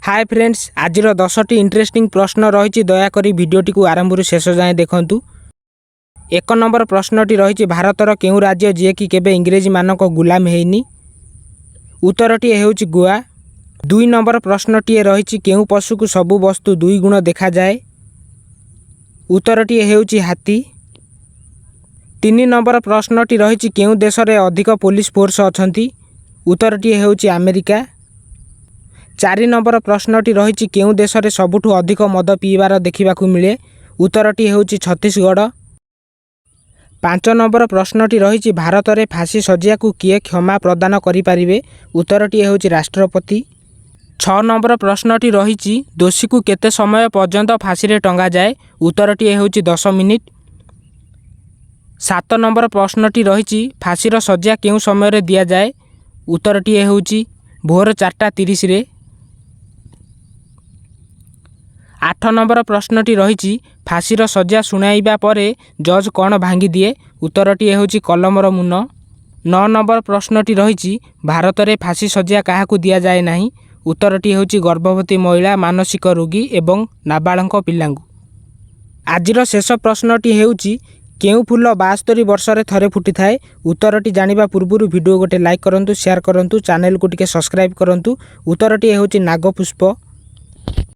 Hi friends, आज 10टी interesting प्रश्न रही। दयाकोरी भिडियोटी को आरंभ शेष जाए देखूँ। 1 नंबर प्रश्नटी रही भारतर केउ राज्य जी कि केबे इंग्रेजी मानक गुलाम हेनी। उत्तरटी हेउची गोवा। 2 नंबर प्रश्नटी रही केउ पशु को सबु वस्तु 2 गुण देखा जाए। उत्तरटी हेउची हाथी। 3 नंबर प्रश्नटी रही केउ देश में अधिक पुलिस फोर्स अछंती। उत्तरटी हेउची अमेरिका। 4 नंबर प्रश्नटी रही केउ देश में सबुठु अधिक मद पीबार देखा मिले। उत्तरटी हेउची छत्तीसगढ़। 5 नंबर प्रश्नटी रही भारत में फांसी सजिया को किए क्षमा प्रदान करें। उत्तरटी हेउची राष्ट्रपति। 6 नंबर प्रश्नटी रही दोषी को केते समय पर्यंत फांसी रे टंगा जाए। उत्तरटी हेउची 10 मिनिट। 7 नंबर प्रश्नटी रही फांसीर सजिया केउ समय दि जाए। उत्तरटी हेउची भोर 4:30 रे। 8 नंबर प्रश्नटी रही फांसीर सजिया शुणाइबा परे जज कौन भांगी दिए। उत्तरटी हेउची कलमर मुन। 9 नंबर प्रश्नटी रही भारत में फांसी सजिया क्या दि जाए नहीं। उत्तरटी हेउची गर्भवती महिला, मानसिक रोगी एवं नाबालक पिलांगु। आजिर शेष प्रश्नटी हेउची केउ फूल 72 वर्ष रे थरे फुटी थाए। उत्तरटी जानिबा पूर्व वीडियो गोटे लाइक करंतु, शेयर करंतु, चैनल को टिके सब्सक्राइब करंतु। उत्तरटी हेउची नागपुष्प।